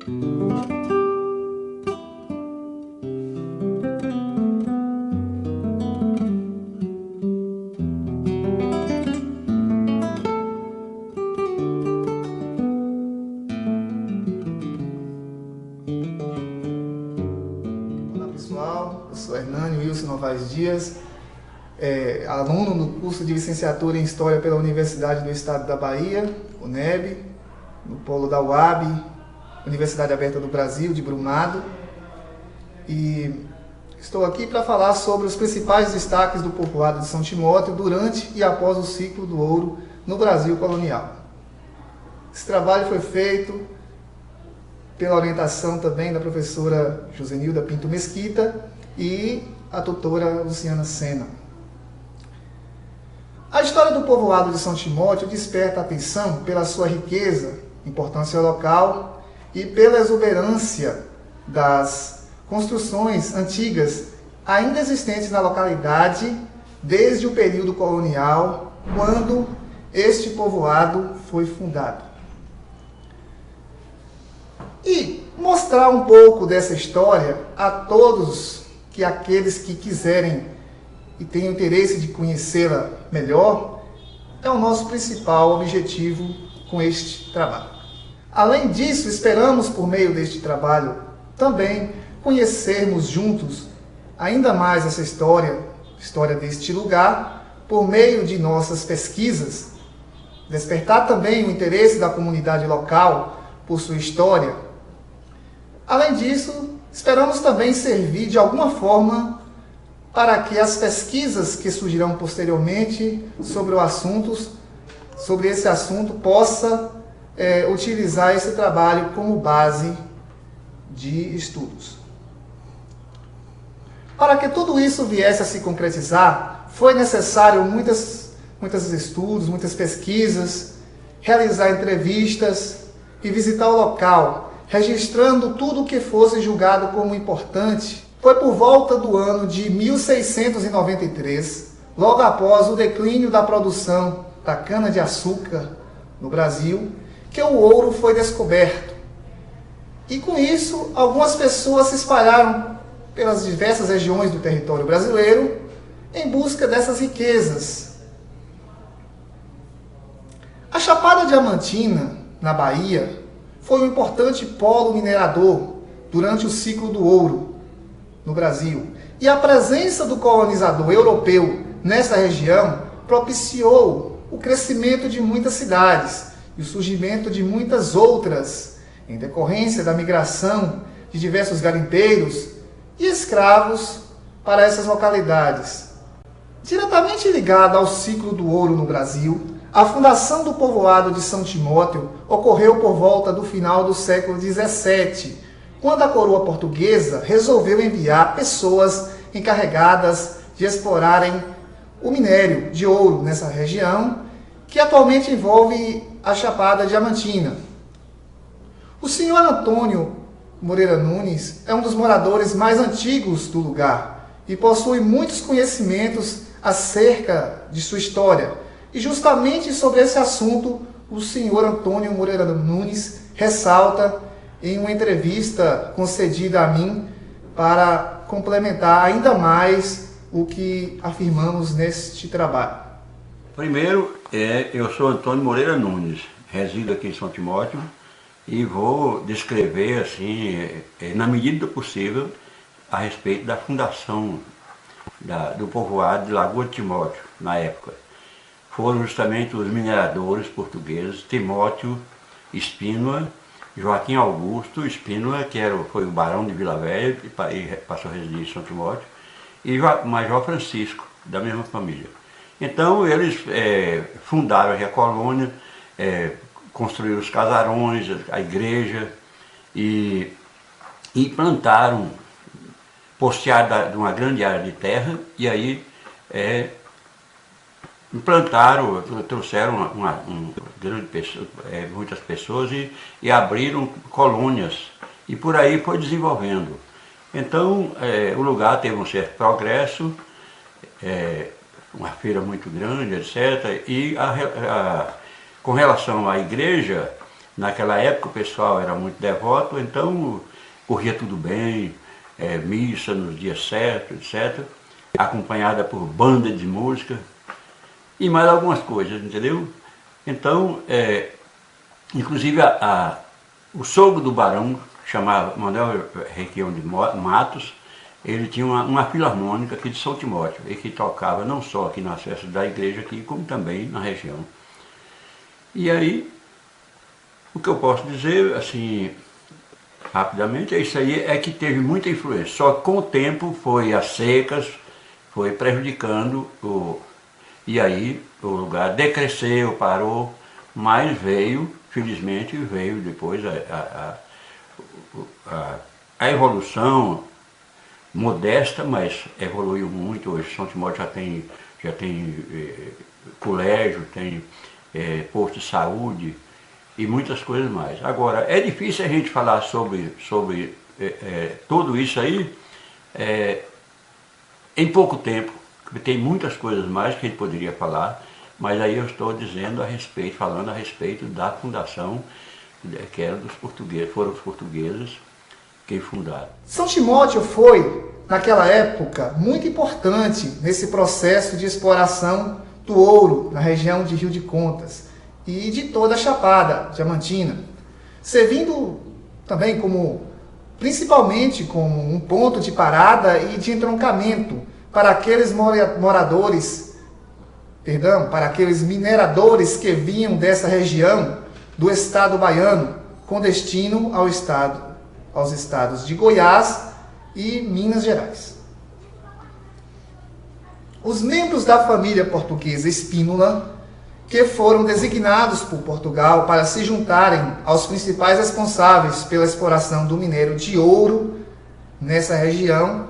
Olá pessoal, eu sou Hernânio Wilson Novaes Dias, aluno no curso de licenciatura em História pela Universidade do Estado da Bahia, UNEB, no polo da UAB, Universidade Aberta do Brasil, de Brumado. E estou aqui para falar sobre os principais destaques do povoado de São Timóteo durante e após o ciclo do ouro no Brasil colonial. Esse trabalho foi feito pela orientação também da professora Josenilda Pinto Mesquita e a tutora Luciana Sena. A história do povoado de São Timóteo desperta atenção pela sua riqueza, importância local e pela exuberância das construções antigas ainda existentes na localidade desde o período colonial, quando este povoado foi fundado. E mostrar um pouco dessa história a todos aqueles que quiserem e tenham interesse de conhecê-la melhor, é o nosso principal objetivo com este trabalho. Além disso, esperamos por meio deste trabalho também conhecermos juntos ainda mais essa história deste lugar, por meio de nossas pesquisas, despertar também o interesse da comunidade local por sua história. Além disso, esperamos também servir de alguma forma para que as pesquisas que surgirão posteriormente sobre esse assunto, possa utilizar esse trabalho como base de estudos. Para que tudo isso viesse a se concretizar, foi necessário muitos estudos, muitas pesquisas, realizar entrevistas e visitar o local, registrando tudo o que fosse julgado como importante. Foi por volta do ano de 1693, logo após o declínio da produção da cana-de-açúcar no Brasil, que o ouro foi descoberto. E com isso, algumas pessoas se espalharam pelas diversas regiões do território brasileiro em busca dessas riquezas. A Chapada Diamantina, na Bahia, foi um importante polo minerador durante o ciclo do ouro no Brasil. E a presença do colonizador europeu nessa região propiciou o crescimento de muitas cidades e o surgimento de muitas outras, em decorrência da migração de diversos garimpeiros e escravos para essas localidades. Diretamente ligada ao ciclo do ouro no Brasil, a fundação do povoado de São Timóteo ocorreu por volta do final do século XVII, quando a coroa portuguesa resolveu enviar pessoas encarregadas de explorarem o minério de ouro nessa região, que atualmente envolve a Chapada Diamantina. O senhor Antônio Moreira Nunes é um dos moradores mais antigos do lugar e possui muitos conhecimentos acerca de sua história. E justamente sobre esse assunto, o senhor Antônio Moreira Nunes ressalta em uma entrevista concedida a mim para complementar ainda mais o que afirmamos neste trabalho. Primeiro, eu sou Antônio Moreira Nunes, resido aqui em São Timóteo e vou descrever, assim, na medida do possível, a respeito da fundação do povoado de Lagoa de Timóteo, na época. Foram justamente os mineradores portugueses, Timóteo Spínola, Joaquim Augusto Spínola, que foi o barão de Vila Velha e passou a residir em São Timóteo, e Major Francisco, da mesma família. Então eles fundaram aqui a colônia, construíram os casarões, a igreja, e plantaram, postearam de uma grande área de terra, e aí implantaram, trouxeram muitas pessoas e abriram colônias, e por aí foi desenvolvendo. Então o lugar teve um certo progresso, uma feira muito grande, etc. E com relação à igreja, Naquela época o pessoal era muito devoto, então corria tudo bem, missa nos dias certos, etc. Acompanhada por banda de música e mais algumas coisas, entendeu? Então, inclusive o sogro do barão, chamava Manuel Requião de Matos, ele tinha uma filarmônica aqui de São Timóteo, e que tocava não só aqui nas festas da igreja, aqui, como também na região. E aí, o que eu posso dizer, assim, rapidamente, é isso aí, é que teve muita influência. Só que com o tempo foi as secas, foi prejudicando, e aí o lugar decresceu, parou, mas veio, felizmente, veio depois a evolução modesta, mas evoluiu muito. Hoje São Timóteo já tem colégio, tem posto de saúde e muitas coisas mais. Agora, é difícil a gente falar sobre tudo isso aí em pouco tempo, porque tem muitas coisas mais que a gente poderia falar, mas aí eu estou dizendo falando a respeito da fundação, que era dos portugueses, foram os portugueses que fundaram. São Timóteo foi, naquela época, muito importante nesse processo de exploração do ouro na região de Rio de Contas e de toda a Chapada Diamantina, servindo também principalmente como um ponto de parada e de entroncamento para aqueles para aqueles mineradores que vinham dessa região do estado baiano, com destino aos estados de Goiás e Minas Gerais. Os membros da família portuguesa Espínola, que foram designados por Portugal para se juntarem aos principais responsáveis pela exploração do minério de ouro nessa região,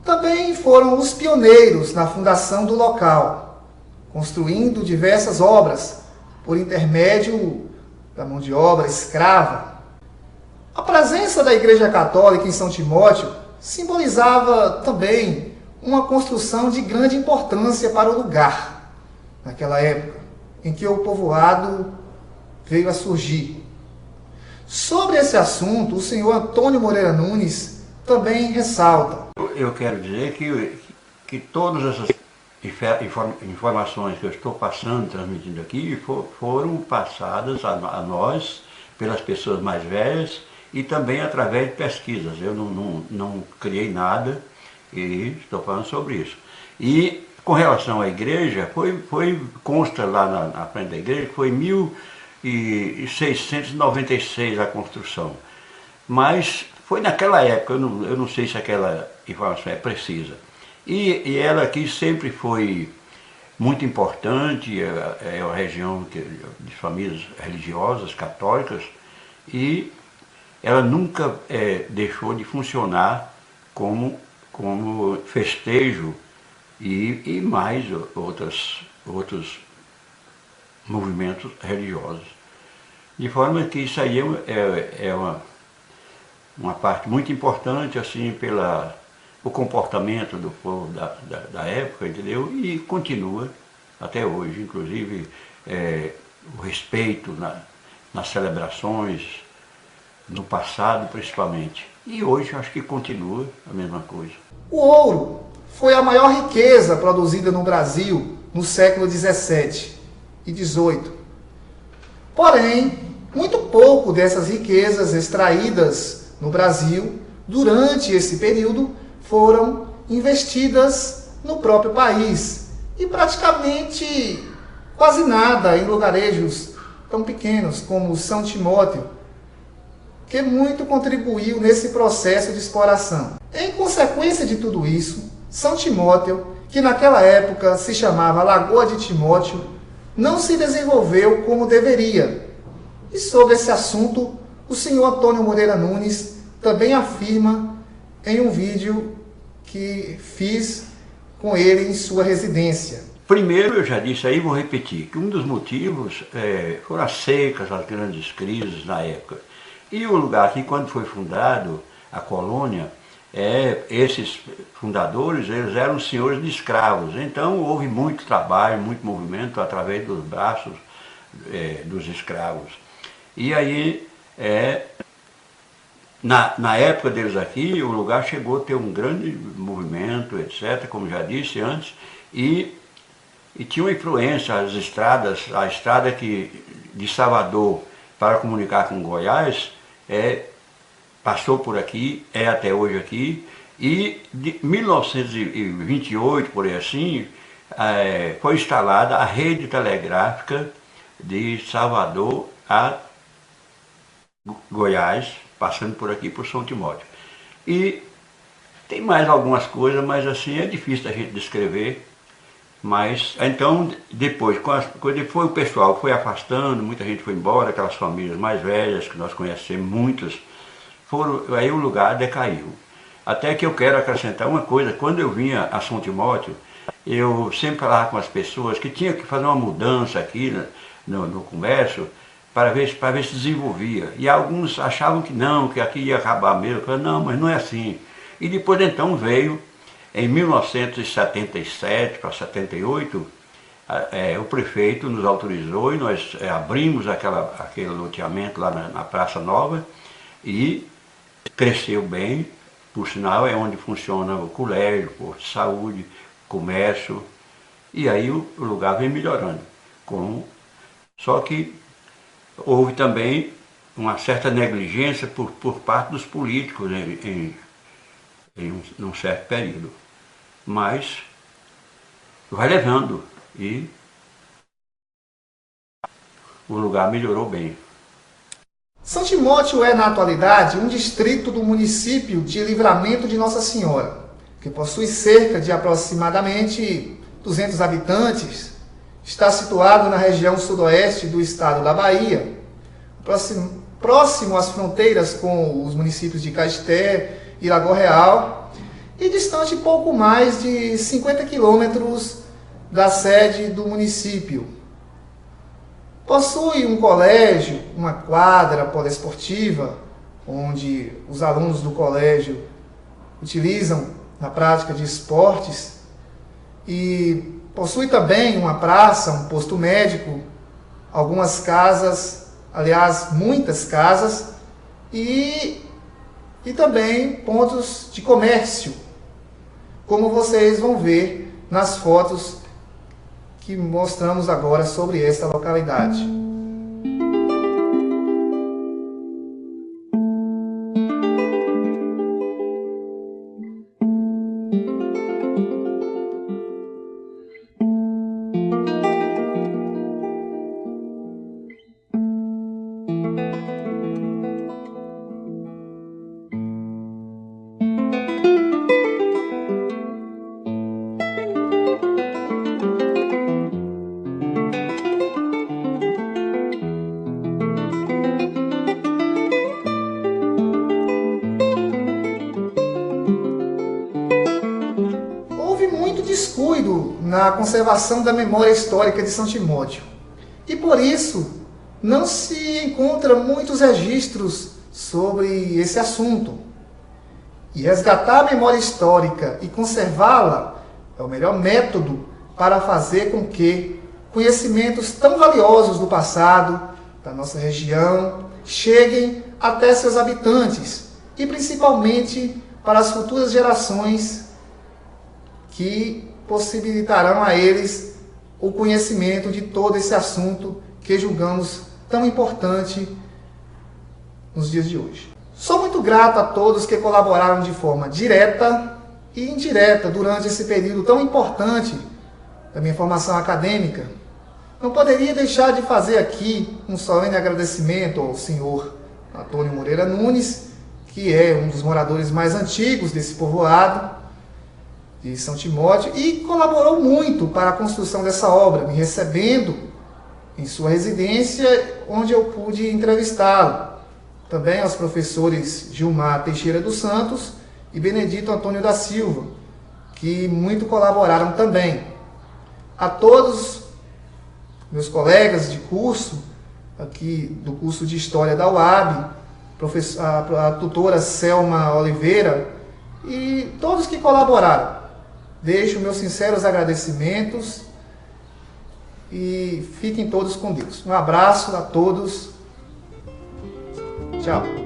também foram os pioneiros na fundação do local, construindo diversas obras por intermédio da mão de obra escrava. A presença da Igreja Católica em São Timóteo simbolizava também uma construção de grande importância para o lugar, naquela época em que o povoado veio a surgir. Sobre esse assunto, o senhor Antônio Moreira Nunes também ressalta. Eu quero dizer que todas essas informações que eu estou passando, transmitindo aqui, foram passadas a nós, pelas pessoas mais velhas, e também através de pesquisas. Eu não criei nada e estou falando sobre isso. E com relação à igreja, consta lá na frente da igreja que foi 1696 a construção. Mas foi naquela época, eu não sei se aquela informação é precisa. E ela aqui sempre foi muito importante, é uma região de famílias religiosas, católicas, e ela nunca deixou de funcionar como festejo e mais outros movimentos religiosos. De forma que isso aí é uma parte muito importante, assim, o comportamento do povo da época, entendeu? E continua até hoje, inclusive o respeito nas celebrações, no passado principalmente. E hoje acho que continua a mesma coisa. O ouro foi a maior riqueza produzida no Brasil no século XVII e XVIII. Porém, muito pouco dessas riquezas extraídas no Brasil durante esse período foram investidas no próprio país e praticamente quase nada em lugarejos tão pequenos como São Timóteo, que muito contribuiu nesse processo de exploração. Em consequência de tudo isso, São Timóteo, que naquela época se chamava Lagoa de Timóteo, não se desenvolveu como deveria. E sobre esse assunto, o senhor Antônio Moreira Nunes também afirma em um vídeo que fiz com ele em sua residência. Primeiro, eu já disse aí, vou repetir, que um dos motivos foram as secas, as grandes crises na época. E o lugar aqui, quando foi fundado, a colônia, esses fundadores, eles eram senhores de escravos. Então houve muito trabalho, muito movimento através dos braços dos escravos. E aí, na época deles aqui, o lugar chegou a ter um grande movimento, etc., como já disse antes, e tinha uma influência, as estradas, a estrada de Salvador para comunicar com Goiás, passou por aqui, é até hoje aqui, e de 1928, por aí assim, foi instalada a rede telegráfica de Salvador a Goiás, passando por aqui por São Timóteo. E tem mais algumas coisas, mas assim é difícil da gente descrever. Mas então depois, quando foi o pessoal foi afastando, muita gente foi embora, aquelas famílias mais velhas que nós conhecemos, muitas, aí o lugar decaiu. Até que eu quero acrescentar uma coisa, quando eu vinha a São Timóteo, eu sempre falava com as pessoas que tinha que fazer uma mudança aqui, né, no comércio, para ver se desenvolvia. E alguns achavam que não, que aqui ia acabar mesmo. Eu falei, não, mas não é assim. E depois então veio, em 1977 para 78, o prefeito nos autorizou e nós abrimos aquele loteamento lá na Praça Nova e cresceu bem. Por sinal, é onde funciona o colégio, o posto de saúde, comércio. E aí o lugar vem melhorando. Só que houve também uma certa negligência por parte dos políticos num certo período. Mas vai levando e o lugar melhorou bem. São Timóteo é, na atualidade, um distrito do município de Livramento de Nossa Senhora, que possui cerca de aproximadamente 200 habitantes. Está situado na região sudoeste do estado da Bahia, próximo às fronteiras com os municípios de Caeté e Lagoa Real, e distante pouco mais de 50 quilômetros da sede do município. Possui um colégio, uma quadra poliesportiva, onde os alunos do colégio utilizam na prática de esportes, e possui também uma praça, um posto médico, algumas casas, aliás, muitas casas, e também pontos de comércio, como vocês vão ver nas fotos que mostramos agora sobre esta localidade. Descuido na conservação da memória histórica de São Timóteo. E por isso não se encontra muitos registros sobre esse assunto. E resgatar a memória histórica e conservá-la é o melhor método para fazer com que conhecimentos tão valiosos do passado, da nossa região, cheguem até seus habitantes e principalmente para as futuras gerações que possibilitarão a eles o conhecimento de todo esse assunto que julgamos tão importante nos dias de hoje. Sou muito grato a todos que colaboraram de forma direta e indireta durante esse período tão importante da minha formação acadêmica. Não poderia deixar de fazer aqui um solene agradecimento ao senhor Antônio Moreira Nunes, que é um dos moradores mais antigos desse povoado de São Timóteo, e colaborou muito para a construção dessa obra, me recebendo em sua residência, onde eu pude entrevistá-lo. Também aos professores Gilmar Teixeira dos Santos e Benedito Antônio da Silva, que muito colaboraram também. A todos meus colegas de curso, aqui do curso de História da UAB, a tutora Selma Oliveira e todos que colaboraram. Deixo meus sinceros agradecimentos e fiquem todos com Deus. Um abraço a todos Tchau.